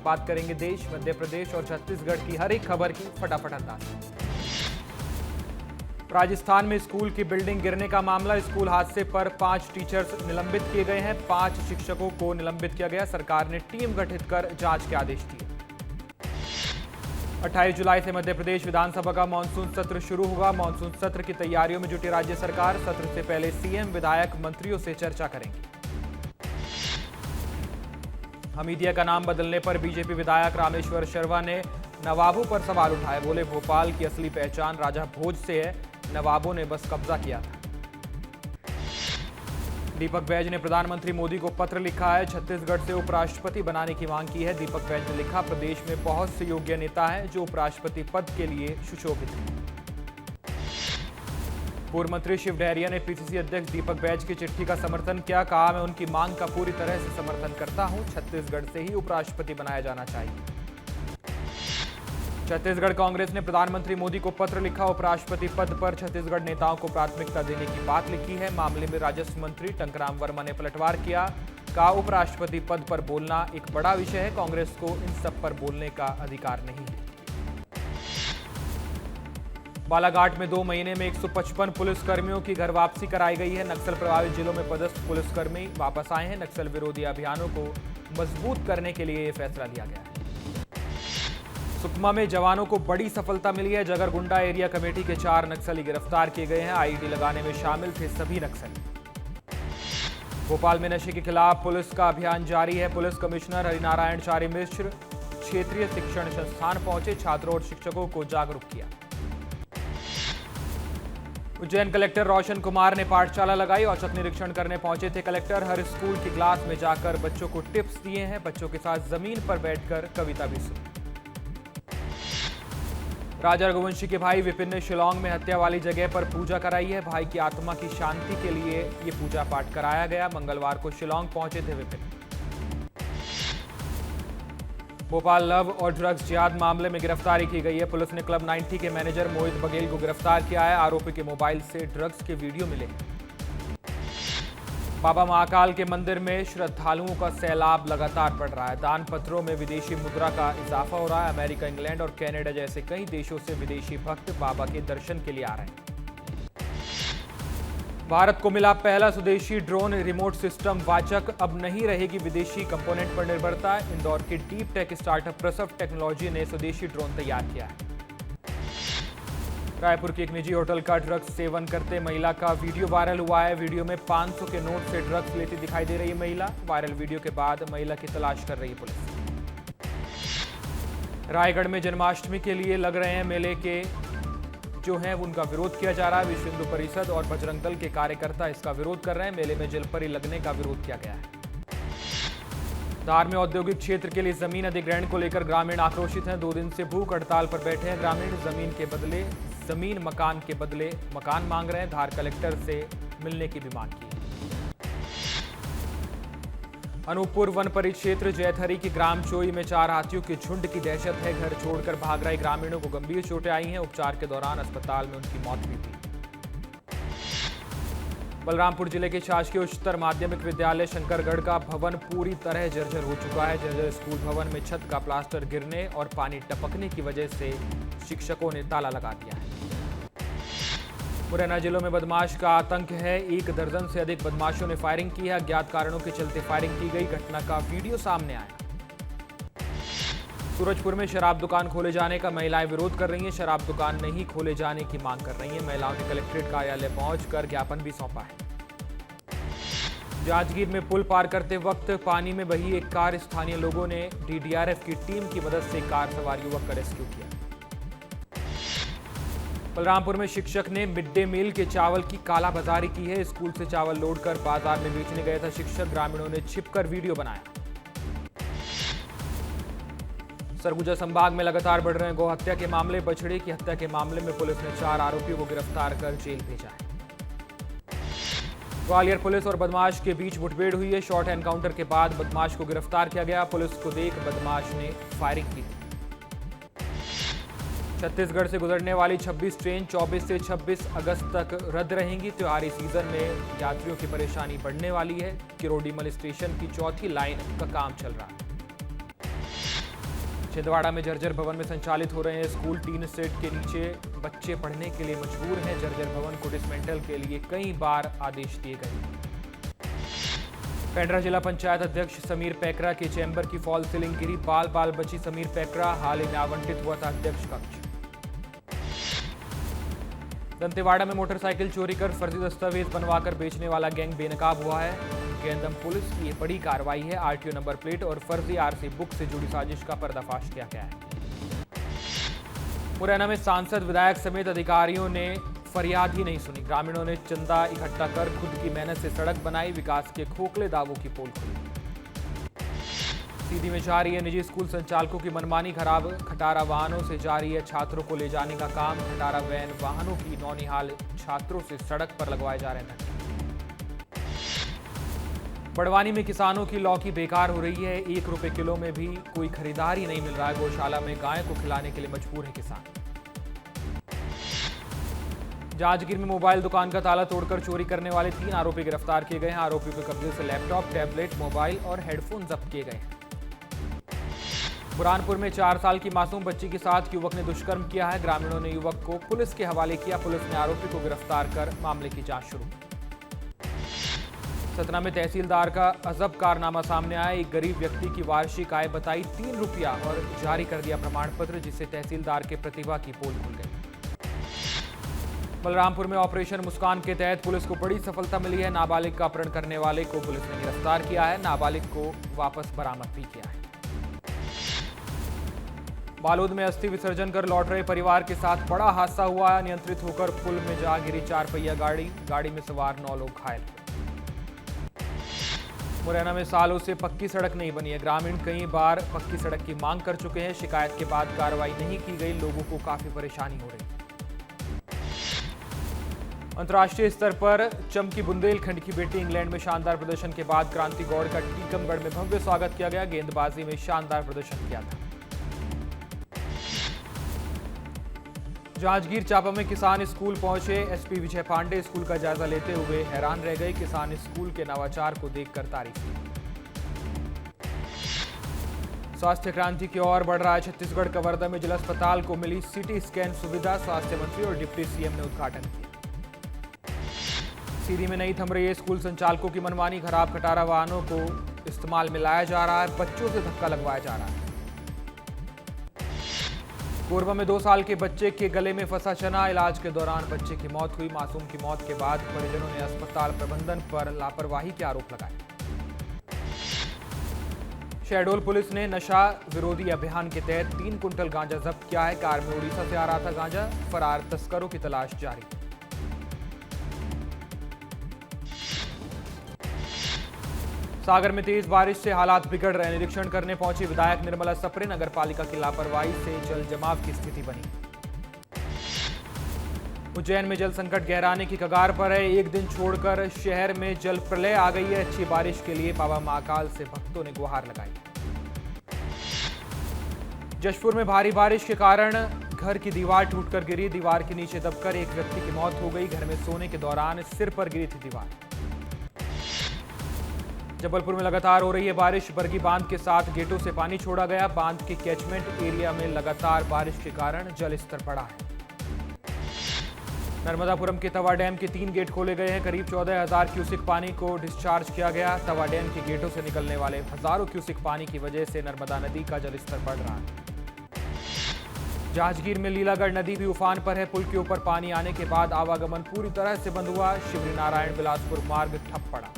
बात करेंगे देश, मध्य प्रदेश और छत्तीसगढ़ की हर एक खबर की फटाफट अंदाज। राजस्थान में स्कूल की बिल्डिंग गिरने का मामला, स्कूल हादसे पर 5 टीचर्स निलंबित किए गए हैं, 5 शिक्षकों को निलंबित किया गया। सरकार ने टीम गठित कर जांच के आदेश दिए। 28 जुलाई से मध्य प्रदेश विधानसभा का मानसून सत्र शुरू होगा। मानसून सत्र की तैयारियों में जुटी राज्य सरकार। सत्र से पहले सीएम विधायक मंत्रियों से चर्चा करेंगे। हमीदिया का नाम बदलने पर बीजेपी विधायक रामेश्वर शर्मा ने नवाबों पर सवाल उठाए। बोले, भोपाल की असली पहचान राजा भोज से है, नवाबों ने बस कब्जा किया था। दीपक बैज ने प्रधानमंत्री मोदी को पत्र लिखा है, छत्तीसगढ़ से उपराष्ट्रपति बनाने की मांग की है। दीपक बैज ने लिखा, प्रदेश में बहुत से योग्य नेता हैं जो उपराष्ट्रपति पद के लिए सुशोभित हैं। पूर्व मंत्री शिव डहरिया ने पीसीसी अध्यक्ष दीपक बैज की चिट्ठी का समर्थन किया। कहा, मैं उनकी मांग का पूरी तरह से समर्थन करता हूं, छत्तीसगढ़ से ही उपराष्ट्रपति बनाया जाना चाहिए। छत्तीसगढ़ कांग्रेस ने प्रधानमंत्री मोदी को पत्र लिखा। उपराष्ट्रपति पद पर छत्तीसगढ़ नेताओं को प्राथमिकता देने की बात लिखी है। मामले में राजस्व मंत्री टंकराम वर्मा ने पलटवार किया। कहा, उपराष्ट्रपति पद पर बोलना एक बड़ा विषय है, कांग्रेस को इन सब पर बोलने का अधिकार नहीं है। बालाघाट में 2 महीने में 155 पुलिसकर्मियों की घर वापसी कराई गई है। नक्सल प्रभावित जिलों में पदस्थ पुलिसकर्मी वापस आए हैं। नक्सल विरोधी अभियानों को मजबूत करने के लिए यह फैसला लिया गया है। सुकमा में जवानों को बड़ी सफलता मिली है। जगरगुंडा एरिया कमेटी के 4 नक्सली गिरफ्तार किए गए हैं। आईईडी लगाने में शामिल थे सभी नक्सली। भोपाल में नशे के खिलाफ पुलिस का अभियान जारी है। पुलिस कमिश्नर हरिनारायण चारी मिश्र क्षेत्रीय शिक्षण संस्थान पहुंचे, छात्रों और शिक्षकों को जागरूक किया। उज्जैन कलेक्टर रोशन कुमार ने पाठशाला लगाई। औचक निरीक्षण करने पहुंचे थे कलेक्टर। हर स्कूल की क्लास में जाकर बच्चों को टिप्स दिए हैं। बच्चों के साथ जमीन पर बैठकर कविता भी सुनी। राजा रघुवंशी के भाई विपिन ने शिलांग में हत्या वाली जगह पर पूजा कराई है। भाई की आत्मा की शांति के लिए ये पूजा पाठ कराया गया। मंगलवार को शिलांग पहुंचे थे विपिन। भोपाल लव और ड्रग्स जिहाद मामले में गिरफ्तारी की गई है। पुलिस ने क्लब 90 के मैनेजर मोहित बघेल को गिरफ्तार किया है। आरोपी के मोबाइल से ड्रग्स के वीडियो मिले। बाबा महाकाल के मंदिर में श्रद्धालुओं का सैलाब लगातार बढ़ रहा है। दान पत्रों में विदेशी मुद्रा का इजाफा हो रहा है। अमेरिका, इंग्लैंड और कनाडा जैसे कई देशों से विदेशी भक्त बाबा के दर्शन के लिए आ रहे हैं। भारत को मिला पहला स्वदेशी ड्रोन रिमोट सिस्टम वाचक। अब नहीं रहेगी विदेशी कंपोनेंट पर निर्भरता। इंदौर के डीप टेक स्टार्टअप प्रसव टेक्नोलॉजी ने स्वदेशी ड्रोन तैयार किया है। रायपुर के एक निजी होटल का ड्रग्स सेवन करते महिला का वीडियो वायरल हुआ है। वीडियो में 500 के नोट से ड्रग्स लेती दिखाई दे रही महिला। वायरल वीडियो के बाद महिला की तलाश कर रही पुलिस। रायगढ़ में जन्माष्टमी के लिए लग रहे हैं मेले के जो हैं उनका विरोध किया जा रहा है। विश्व हिंदू परिषद और बजरंग दल के कार्यकर्ता इसका विरोध कर रहे हैं। मेले में जलपरी लगने का विरोध किया गया है। धार में औद्योगिक क्षेत्र के लिए जमीन अधिग्रहण को लेकर ग्रामीण आक्रोशित हैं। 2 दिन से भूख हड़ताल पर बैठे हैं ग्रामीण। जमीन मकान के बदले मकान मांग रहे हैं। धार कलेक्टर से मिलने की भी मांग की। अनूपपुर वन परिक्षेत्र जैतहरी की ग्राम चोई में 4 हाथियों के झुंड की दहशत है। घर छोड़कर भाग रहे ग्रामीणों को गंभीर चोटें आई हैं। उपचार के दौरान अस्पताल में उनकी मौत हुई थी। बलरामपुर जिले के शासकीय उच्चतर माध्यमिक विद्यालय शंकरगढ़ का भवन पूरी तरह जर्जर हो चुका है। जर्जर स्कूल भवन में छत का प्लास्टर गिरने और पानी टपकने की वजह से शिक्षकों ने ताला लगा दिया है। मुरैना जिलों में बदमाश का आतंक है। 1 दर्जन से अधिक बदमाशों ने फायरिंग की है। अज्ञात कारणों के चलते फायरिंग की गई। घटना का वीडियो सामने आया। सूरजपुर में शराब दुकान खोले जाने का महिलाएं विरोध कर रही हैं। शराब दुकान नहीं खोले जाने की मांग कर रही हैं। महिलाओं ने कलेक्ट्रेट कार्यालय पहुंचकर ज्ञापन भी सौंपा है। जांजगीर में पुल पार करते वक्त पानी में बही एक कार, स्थानीय लोगों ने डीडीआरएफ की टीम की मदद से कार सवार युवक का रेस्क्यू किया। बलरामपुर में शिक्षक ने मिड डे मील के चावल की कालाबाजारी की है। स्कूल से चावल लोडकर बाजार में बेचने गया था शिक्षक। ग्रामीणों ने छिपकर वीडियो बनाया। सरगुजा संभाग में लगातार बढ़ रहे हैं गौहत्या के मामले। बछड़े की हत्या के मामले में पुलिस ने 4 आरोपियों को गिरफ्तार कर जेल भेजा है। ग्वालियर पुलिस और बदमाश के बीच मुठभेड़ हुई है। शॉर्ट एनकाउंटर के बाद बदमाश को गिरफ्तार किया गया। पुलिस को देख बदमाश ने फायरिंग की। छत्तीसगढ़ से गुजरने वाली 26 ट्रेन 24 से 26 अगस्त तक रद्द रहेंगी। त्योहारी सीजन में यात्रियों की परेशानी बढ़ने वाली है। किरोड़ीमल स्टेशन की 4थी लाइन का काम चल रहा है। छिंदवाड़ा में जर्जर भवन में संचालित हो रहे हैं स्कूल। टीन सेट के नीचे बच्चे पढ़ने के लिए मजबूर हैं। जर्जर भवन को डिसमेंटल के लिए कई बार आदेश दिए गए। पेंड्रा जिला पंचायत अध्यक्ष समीर पैकरा के चैम्बर की फॉल सीलिंग गिरी। बाल बची समीर पैकरा, हाल ही में आवंटित हुआ था अध्यक्ष कक्ष। दंतेवाड़ा में मोटरसाइकिल चोरी कर फर्जी दस्तावेज बनवाकर बेचने वाला गैंग बेनकाब हुआ है। गेंदम पुलिस की ये बड़ी कार्रवाई है। आरटीओ नंबर प्लेट और फर्जी आरसी बुक से जुड़ी साजिश का पर्दाफाश किया गया है। मुरैना में सांसद, विधायक समेत अधिकारियों ने फरियाद ही नहीं सुनी। ग्रामीणों ने चंदा इकट्ठा कर खुद की मेहनत से सड़क बनाई। विकास के खोखले दावों की पोल खुली। सीधी में जारी है निजी स्कूल संचालकों की मनमानी। खटारा वाहनों से जारी है छात्रों को ले जाने का काम। खटारा वैन वाहनों की नौनिहाल छात्रों से सड़क पर लगवाए जा रहे धक्के। बड़वानी में किसानों की लौकी बेकार हो रही है। 1 रुपए किलो में भी कोई खरीदार ही नहीं मिल रहा है। गौशाला में गाय को खिलाने के लिए मजबूर है किसान। जांजगीर में मोबाइल दुकान का ताला तोड़कर चोरी करने वाले 3 आरोपी गिरफ्तार किए गए हैं। आरोपियों के कब्जे से लैपटॉप, टैबलेट, मोबाइल और हेडफोन जब्त किए गए हैं। बुरहानपुर में 4 साल की मासूम बच्ची के साथ युवक ने दुष्कर्म किया है। ग्रामीणों ने युवक को पुलिस के हवाले किया। पुलिस ने आरोपी को गिरफ्तार कर मामले की जांच शुरू की। सतना में तहसीलदार का अजब कारनामा सामने आया। एक गरीब व्यक्ति की वार्षिक आय बताई 3 रुपया और जारी कर दिया प्रमाण पत्र, जिससे तहसीलदार के प्रतिभा की पोल खुल गई। बलरामपुर में ऑपरेशन मुस्कान के तहत पुलिस को बड़ी सफलता मिली है। नाबालिग का अपहरण करने वाले को पुलिस ने गिरफ्तार किया है। नाबालिग को वापस बरामद भी किया है। बालोद में अस्थि विसर्जन कर लौट रहे परिवार के साथ बड़ा हादसा हुआ। नियंत्रित होकर पुल में जा गिरी 4 पहिया गाड़ी में सवार 9 लोग घायल। मुरैना में सालों से पक्की सड़क नहीं बनी है। ग्रामीण कई बार पक्की सड़क की मांग कर चुके हैं। शिकायत के बाद कार्रवाई नहीं की गई। लोगों को काफी परेशानी हो रही है। अंतर्राष्ट्रीय स्तर पर चमकी बुंदेलखंड की बेटी। इंग्लैंड में शानदार प्रदर्शन के बाद क्रांति गौड़ का टीकमगढ़ में भव्य स्वागत किया गया। गेंदबाजी में शानदार प्रदर्शन किया था। जांजगीर चांपा में किसान स्कूल पहुंचे। एसपी विजय पांडे स्कूल का जायजा लेते हुए हैरान रह गए। किसान स्कूल के नवाचार को देखकर तारीफ की। स्वास्थ्य क्रांति की ओर बढ़ रहा है छत्तीसगढ़। कवर्धा में जिला अस्पताल को मिली सीटी स्कैन सुविधा। स्वास्थ्य मंत्री और डिप्टी सीएम ने उद्घाटन किया। सीधी में नहीं थम रही है स्कूल संचालकों की मनमानी। खराब खटारा वाहनों को इस्तेमाल में लाया जा रहा है। बच्चों से धक्का लगवाया जा रहा है। कोरबा में 2 साल के बच्चे के गले में फंसा चना। इलाज के दौरान बच्चे की मौत हुई। मासूम की मौत के बाद परिजनों ने अस्पताल प्रबंधन पर लापरवाही के आरोप लगाए। शहडोल पुलिस ने नशा विरोधी अभियान के तहत 3 कुंटल गांजा जब्त किया है। कार में उड़ीसा से आ रहा था गांजा। फरार तस्करों की तलाश जारी। सागर में तेज बारिश से हालात बिगड़ रहे। निरीक्षण करने पहुंची विधायक निर्मला सप्रे। नगर पालिका की लापरवाही से जल जमाव की स्थिति बनी। उज्जैन में जल संकट गहराने की कगार पर है। एक दिन छोड़कर शहर में जल प्रलय आ गई है। अच्छी बारिश के लिए बाबा महाकाल से भक्तों ने गुहार लगाई। जशपुर में भारी बारिश के कारण घर की दीवार टूटकर गिरी। दीवार के नीचे दबकर एक व्यक्ति की मौत हो गई। घर में सोने के दौरान सिर पर गिरी थी दीवार। जबलपुर में लगातार हो रही है बारिश। बरगी बांध के 7 गेटों से पानी छोड़ा गया। बांध के कैचमेंट एरिया में लगातार बारिश के कारण जल स्तर बढ़ा है। नर्मदापुरम के तवा डैम के 3 गेट खोले गए हैं। करीब 14,000 क्यूसिक पानी को डिस्चार्ज किया गया। तवा डैम के गेटों से निकलने वाले हजारों क्यूसिक पानी की वजह से नर्मदा नदी का जलस्तर बढ़ रहा है। जांजगीर में लीलागढ़ नदी भी उफान पर है। पुल के ऊपर पानी आने के बाद आवागमन पूरी तरह से बंद हुआ। शिवरी नारायण बिलासपुर मार्ग ठप पड़ा।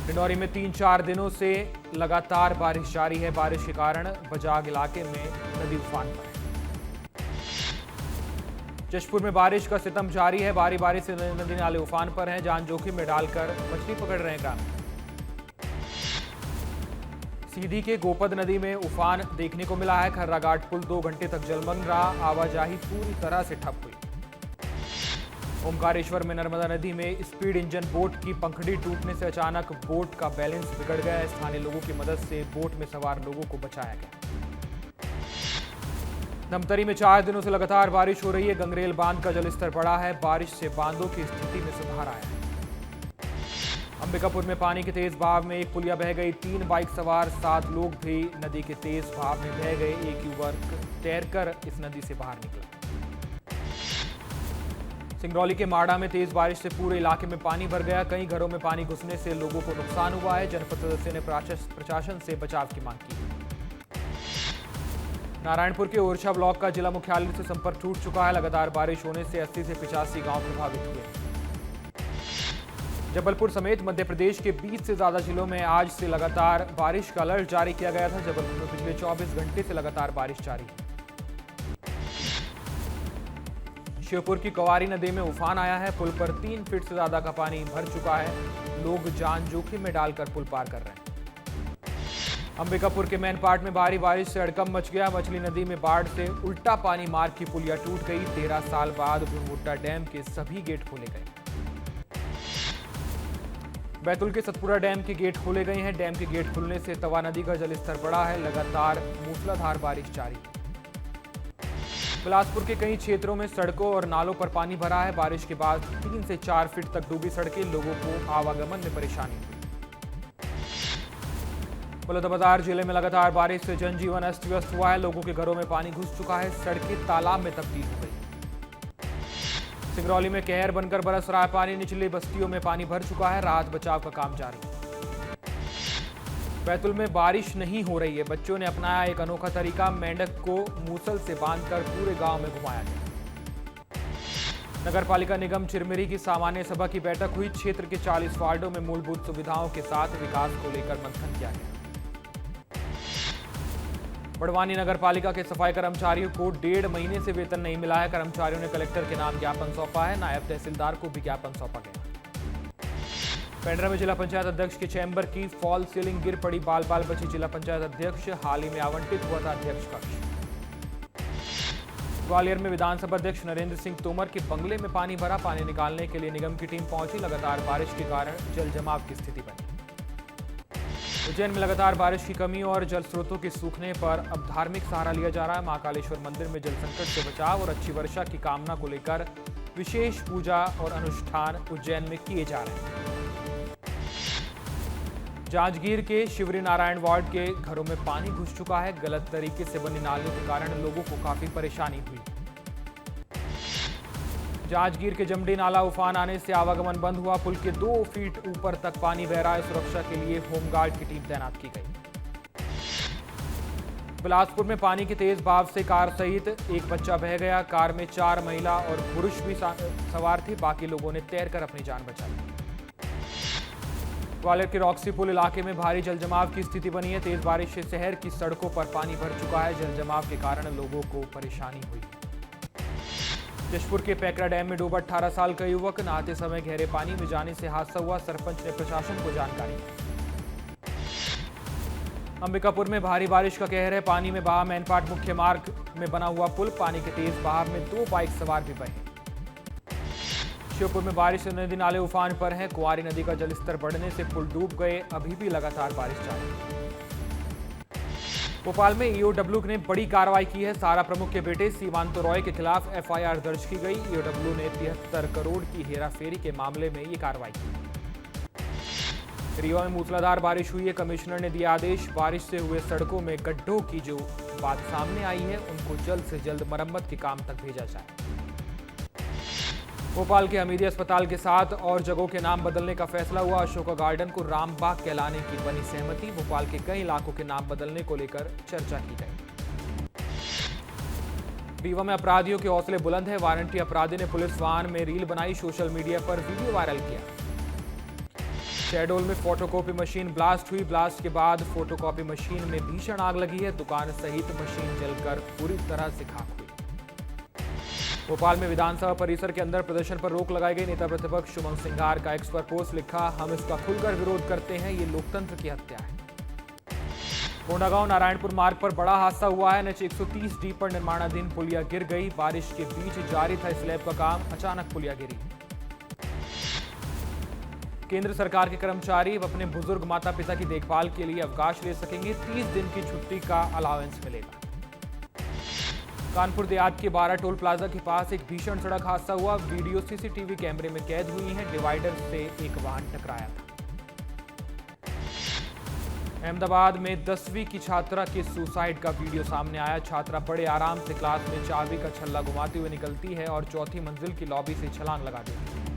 डिंडौरी में 3-4 दिनों से लगातार बारिश जारी है। बारिश के कारण बजाग इलाके में नदी उफान पर है। जशपुर में बारिश का सितम जारी है। भारी बारिश से नदी नाले उफान पर हैं। जान जोखिम में डालकर मछली पकड़ रहे हैं ग्रामीण। सीधी के गोपद नदी में उफान देखने को मिला है। खर्राघाट पुल 2 घंटे तक जलमग्न रहा। आवाजाही पूरी तरह से ठप हुई। ओमकारेश्वर में नर्मदा नदी में स्पीड इंजन बोट की पंखड़ी टूटने से अचानक बोट का बैलेंस बिगड़ गया। स्थानीय लोगों की मदद से बोट में सवार लोगों को बचाया गया। धमतरी में 4 दिनों से लगातार बारिश हो रही है। गंगरेल बांध का जलस्तर बढ़ा है। बारिश से बांधों की स्थिति में सुधार आया है। अंबिकापुर में पानी के तेज बहाव में एक पुलिया बह गई, 3 बाइक सवार 7 लोग भी नदी के तेज बहाव में बह गए। एक युवक तैरकर इस नदी से बाहर निकला। सिंगरौली के माड़ा में तेज बारिश से पूरे इलाके में पानी भर गया, कई घरों में पानी घुसने से लोगों को नुकसान हुआ है। जनपद सदस्य ने प्रशासन से बचाव की मांग की। नारायणपुर के ओरछा ब्लॉक का जिला मुख्यालय से संपर्क टूट चुका है। लगातार बारिश होने से 80 से 85 गांव प्रभावित हुए। जबलपुर समेत मध्य प्रदेश के 20 से ज्यादा जिलों में आज से लगातार बारिश का अलर्ट जारी किया गया था। जबलपुर में पिछले 24 घंटे से लगातार बारिश जारी है। श्योपुर की कवारी नदी में उफान आया है, पुल पर 3 फीट से ज्यादा का पानी भर चुका है। लोग जान जोखिम में डालकर पुल पार कर रहे हैं। अंबिकापुर के मैनपाट में भारी बारिश से हड़कंप मच गया। मछली नदी में बाढ़ से उल्टा पानी मार्ग की पुलिया टूट गई। 13 साल बाद भुरमुट्टा डैम के सभी गेट खोले गए। बैतूल के सतपुरा डैम के गेट खोले गए हैं। डैम के गेट खुलने से तवा नदी का जलस्तर बढ़ा है। लगातार मूसलाधार बारिश जारी है। बिलासपुर के कई क्षेत्रों में सड़कों और नालों पर पानी भरा है। बारिश के बाद 3 से 4 फीट तक डूबी सड़कें, लोगों को आवागमन में परेशानी हुई। बलौदाबाजार जिले में लगातार बारिश से जनजीवन अस्त व्यस्त हुआ है। लोगों के घरों में पानी घुस चुका है। सड़कें तालाब में तब्दील हो गई। सिंगरौली में कहर बनकर बरस रहा है पानी, निचली बस्तियों में पानी भर चुका है। राहत बचाव का काम जारी। बैतूल में बारिश नहीं हो रही है। बच्चों ने अपनाया एक अनोखा तरीका, मेंढक को मूसल से बांधकर पूरे गांव में घुमाया गया। नगर पालिका निगम चिरमिरी की सामान्य सभा की बैठक हुई। क्षेत्र के 40 वार्डों में मूलभूत सुविधाओं के साथ विकास को लेकर मंथन किया गया। बड़वानी नगर पालिका के सफाई कर्मचारियों को 1.5 महीने से वेतन नहीं मिला है। कर्मचारियों ने कलेक्टर के नाम ज्ञापन सौंपा है। नायब तहसीलदार को भी ज्ञापन सौंपा गया। पेंड्रा में जिला पंचायत अध्यक्ष के चैम्बर की फॉल सीलिंग गिर पड़ी, बाल बाल बची जिला पंचायत अध्यक्ष। हाल ही में आवंटित हुआ था अध्यक्ष कक्ष। ग्वालियर में विधानसभा अध्यक्ष नरेंद्र सिंह तोमर के बंगले में पानी भरा। पानी निकालने के लिए निगम की टीम पहुंची। लगातार बारिश के कारण जल जमाव की स्थिति बनी। उज्जैन में लगातार बारिश की कमी और जल स्रोतों के सूखने पर अब धार्मिक सहारा लिया जा रहा है। महाकालेश्वर मंदिर में जल संकट से बचाव और अच्छी वर्षा की कामना को लेकर विशेष पूजा और अनुष्ठान उज्जैन में किए जा रहे हैं। जांजगीर के शिवरी नारायण वार्ड के घरों में पानी घुस चुका है। गलत तरीके से बनी नालियों के कारण लोगों को काफी परेशानी हुई। जांजगीर के जमडी नाला उफान आने से आवागमन बंद हुआ। पुल के 2 फीट ऊपर तक पानी बह रहा है। सुरक्षा के लिए होमगार्ड की टीम तैनात की गई। बिलासपुर में पानी के तेज बहाव से कार सहित एक बच्चा बह गया। कार में 4 महिला और पुरुष भी सवार थे। बाकी लोगों ने तैरकर अपनी जान बचाई। ग्वालियर के रॉक्सी पुल इलाके में भारी जलजमाव की स्थिति बनी है। तेज बारिश से शहर की सड़कों पर पानी भर चुका है। जलजमाव के कारण लोगों को परेशानी हुई। जशपुर के पैकरा डैम में डूबा 18 साल का युवक, नहाते समय गहरे पानी में जाने से हादसा हुआ। सरपंच ने प्रशासन को जानकारी दी। अंबिकापुर में भारी बारिश का कहर है। पानी में बहा मैनपाट मुख्य मार्ग में बना हुआ पुल। पानी के तेज बहाव में 2 बाइक सवार भी बहे। श्योपुर में बारिश से नदी नाले उफान पर हैं। कुआरी नदी का जलस्तर बढ़ने से पुल डूब गए। अभी भी लगातार बारिश जारी है। भोपाल में ईओडब्ल्यू ने बड़ी कार्रवाई की है। सारा प्रमुख के बेटे सीमांतो रॉय के खिलाफ एफआईआर दर्ज की गई। ईओडब्ल्यू ने 73 करोड़ की हेराफेरी के मामले में ये कार्रवाई की। रीवा में मूसलाधार बारिश हुई है। कमिश्नर ने दिया आदेश। बारिश से हुए सड़कों में गड्ढों की जो बात सामने आई है उनको जल्द से जल्द मरम्मत के काम तक भेजा जाए। भोपाल के हमीदी अस्पताल के साथ और जगहों के नाम बदलने का फैसला हुआ। अशोका गार्डन को रामबाग कहलाने की बनी सहमति। भोपाल के कई इलाकों के नाम बदलने को लेकर चर्चा की गई। रीवा में अपराधियों के हौसले बुलंद है। वारंटी अपराधी ने पुलिस वाहन में रील बनाई, सोशल मीडिया पर वीडियो वायरल किया। शहडोल में फोटोकॉपी मशीन ब्लास्ट हुई। ब्लास्ट के बाद फोटोकॉपी मशीन में भीषण आग लगी है। दुकान सहित मशीन जलकर पूरी तरह से खाक हुई। भोपाल में विधानसभा परिसर के अंदर प्रदर्शन पर रोक लगाई गई। नेता प्रतिपक्ष शुभम सिंघार का एक्स पर पोस्ट लिखा, हम इसका खुलकर विरोध करते हैं, ये लोकतंत्र की हत्या है। कोंडागांव नारायणपुर मार्ग पर बड़ा हादसा हुआ है। NH 130D पर निर्माणाधीन पुलिया गिर गई। बारिश के बीच जारी था स्लैब का काम, अचानक पुलिया गिरी। केंद्र सरकार के कर्मचारी अपने बुजुर्ग माता पिता की देखभाल के लिए अवकाश ले सकेंगे। 30 दिन की छुट्टी का अलावेंस मिलेगा। कानपुर देहात के 12 टोल प्लाजा के पास एक भीषण सड़क हादसा हुआ। वीडियो सीसीटीवी कैमरे में कैद हुई है। डिवाइडर से एक वाहन टकराया था। अहमदाबाद में 10वीं की छात्रा के सुसाइड का वीडियो सामने आया। छात्रा बड़े आराम से क्लास में चाबी का छल्ला घुमाते हुए निकलती है और चौथी मंजिल की लॉबी से छलांग लगा देती है।